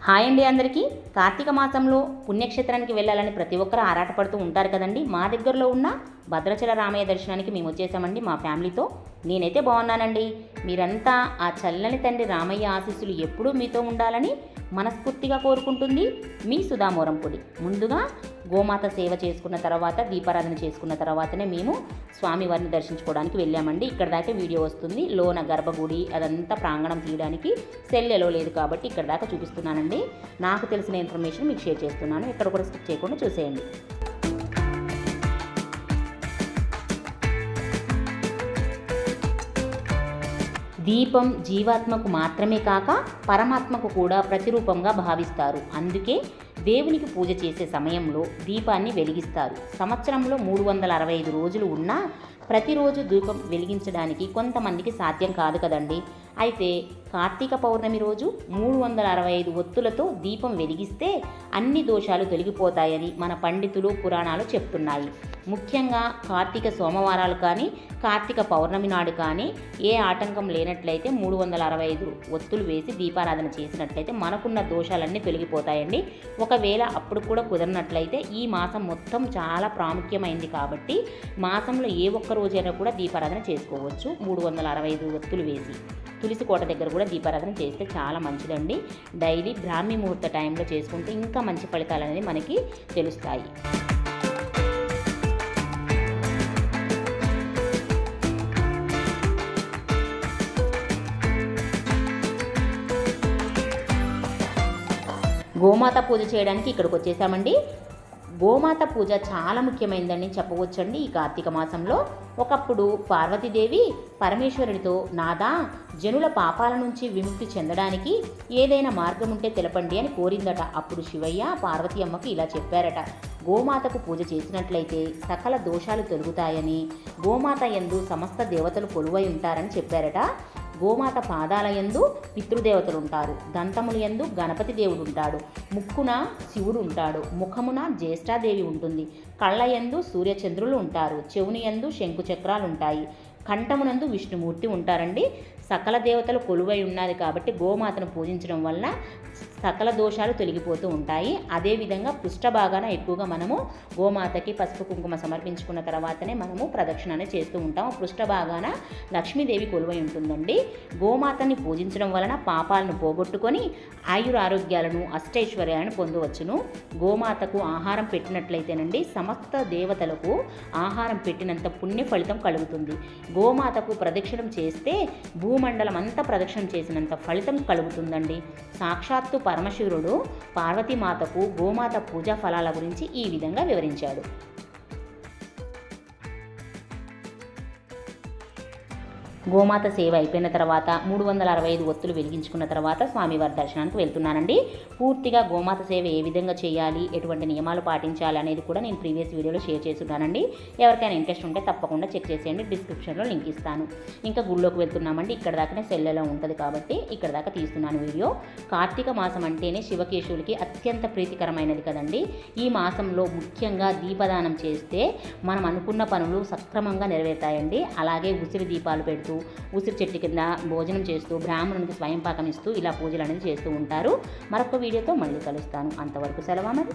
Hi అండి అందరికీ. కార్తీక మాసంలో పుణ్యక్షేత్రానికి వెళ్ళాలని ప్రతి ఒక్కరు ఆరాటపడుతూ ఉంటారు కదండి. మా దగ్గరలో ఉన్న భద్రాచల రామయ్య దర్శనానికి మేము వచ్చేసామండి మా ఫ్యామిలీతో. నేనైతే బాగున్నానండి. మీరంతా ఆ చల్లని తండ్రి రామయ్య ఆశీస్సులు ఎప్పుడూ మీతో ఉండాలని మనస్ఫూర్తిగా కోరుకుంటుంది మీ సుధామోరంపొడి. ముందుగా గోమాత సేవ చేసుకున్న తర్వాత, దీపారాధన చేసుకున్న తర్వాతనే మేము స్వామివారిని దర్శించుకోవడానికి వెళ్ళామండి. ఇక్కడ దాకా వీడియో వస్తుంది. లోన గర్భగుడి అదంతా ప్రాంగణం తీయడానికి సెల్లెలో లేదు కాబట్టి ఇక్కడ దాకా చూపిస్తున్నానండి. నాకు తెలిసిన ఇన్ఫర్మేషన్ మీకు షేర్ చేస్తున్నాను. ఇక్కడ కూడా స్కిప్ చేయకుండా చూసేయండి. దీపం జీవాత్మకు మాత్రమే కాక పరమాత్మకు కూడా ప్రతిరూపంగా భావిస్తారు. అందుకే దేవునికి పూజ చేసే సమయంలో దీపాన్ని వెలిగిస్తారు. సంవత్సరంలో 365 రోజులు ఉన్నా ప్రతిరోజు దీపం వెలిగించడానికి కొంతమందికి సాధ్యం కాదు కదండి. అయితే కార్తీక పౌర్ణమి రోజు 365 ఒత్తులతో దీపం వెలిగిస్తే అన్ని దోషాలు తొలగిపోతాయని మన పండితులు పురాణాలు చెప్తున్నాయి. ముఖ్యంగా కార్తీక సోమవారాలు కానీ కార్తీక పౌర్ణమి నాడు కానీ ఏ ఆటంకం లేనట్లయితే 365 ఒత్తులు వేసి దీపారాధన చేసినట్లయితే మనకున్న దోషాలన్నీ తొలగిపోతాయండి. ఒకవేళ అప్పుడు కూడా కుదరనట్లయితే ఈ మాసం మొత్తం చాలా ప్రాముఖ్యమైంది కాబట్టి మాసంలో ఏ ఒక్క రోజైనా కూడా దీపారాధన చేసుకోవచ్చు. 365 ఒత్తులు వేసి తులసి కోట దగ్గర కూడా దీపారాధన చేస్తే చాలా మంచిదండి. డైలీ బ్రాహ్మీ ముహూర్త టైంలో చేసుకుంటే ఇంకా మంచి ఫలితాలు అనేది మనకి తెలుస్తాయి. గోమాత పూజ చేయడానికి ఇక్కడికి వచ్చేసామండి. గోమాత పూజ చాలా ముఖ్యమైనదని చెప్పవచ్చండి. ఈ కార్తీక మాసంలో ఒకప్పుడు పార్వతీదేవి పరమేశ్వరునితో, నాదా, జనుల పాపాల నుంచి విముక్తి చెందడానికి ఏదైనా మార్గం ఉంటే తెలపండి అని కోరిందట. అప్పుడు శివయ్య పార్వతీ అమ్మకు ఇలా చెప్పారట: గోమాతకు పూజ చేసినట్లయితే సకల దోషాలు తొలగుతాయని, గోమాత యందు సమస్త దేవతలు కొలువై ఉంటారని చెప్పారట. గోమాత పాదాల యందు పితృదేవతలు ఉంటారు, దంతముల యందు గణపతి దేవుడు ఉంటాడు, ముక్కున శివుడు ఉంటాడు, ముఖమున జ్యేష్ఠాదేవి ఉంటుంది, కళ్ళ యందు సూర్యచంద్రులు ఉంటారు, చెవుని యందు శంకు చక్రాలు ఉంటాయి, కంఠమునందు విష్ణుమూర్తి ఉంటారండి. సకల దేవతలు కొలువై ఉన్నది కాబట్టి గోమాతను పూజించడం వల్ల సకల దోషాలు తొలగిపోతూ ఉంటాయి. అదేవిధంగా పృష్ఠభాగాన ఎక్కువగా మనము గోమాతకి పసుపు కుంకుమ సమర్పించుకున్న తర్వాతనే మనము ప్రదక్షిణనే చేస్తూ ఉంటాము. పృష్ఠభాగాన లక్ష్మీదేవి కొలువై ఉంటుందండి. గోమాతని పూజించడం వలన పాపాలను పోగొట్టుకొని ఆయురారోగ్యాలను అష్టైశ్వర్యాలను పొందవచ్చును. గోమాతకు ఆహారం పెట్టినట్లయితేనండి సమస్త దేవతలకు ఆహారం పెట్టినంత పుణ్య ఫలితం కలుగుతుంది. గోమాతకు ప్రదక్షిణం చేస్తే భూమండలం అంతా ప్రదక్షిణం చేసినంత ఫలితం కలుగుతుందండి. సాక్షాత్తు పరమశివుడు పార్వతీమాతకు గోమాత పూజా ఫలాల గురించి ఈ విధంగా వివరించాడు. గోమాత సేవ అయిపోయిన తర్వాత 365 ఒత్తులు వెలిగించుకున్న తర్వాత స్వామివారి దర్శనానికి వెళ్తున్నానండి. పూర్తిగా గోమాత సేవ ఏ విధంగా చేయాలి, ఎటువంటి నియమాలు పాటించాలి అనేది కూడా నేను ప్రీవియస్ వీడియోలో షేర్ చేస్తున్నానండి. ఎవరికైనా ఇంట్రెస్ట్ ఉంటే తప్పకుండా చెక్ చేసేయండి. డిస్క్రిప్షన్లో లింక్ ఇస్తాను. ఇంకా గుళ్ళోకి వెళ్తున్నామండి. ఇక్కడ దాకానే సెల్లెలో ఉంటుంది కాబట్టి ఇక్కడ దాకా తీస్తున్నాను వీడియో. కార్తీక మాసం అంటేనే శివకేశవులకి అత్యంత ప్రీతికరమైనది కదండి. ఈ మాసంలో ముఖ్యంగా దీపదానం చేస్తే మనం అనుకున్న పనులు సక్రమంగా నెరవేరుతాయండి. అలాగే ఉసిరి దీపాలు పెడుతూ, ఉసిరి చెట్టు కింద భోజనం చేస్తూ, బ్రాహ్మణునికి స్వయం పాకం ఇస్తూ ఇలా పూజలు అనేది చేస్తూ ఉంటారు. మరొక వీడియోతో మళ్ళీ కలుస్తాను. అంతవరకు సెలవు మరి.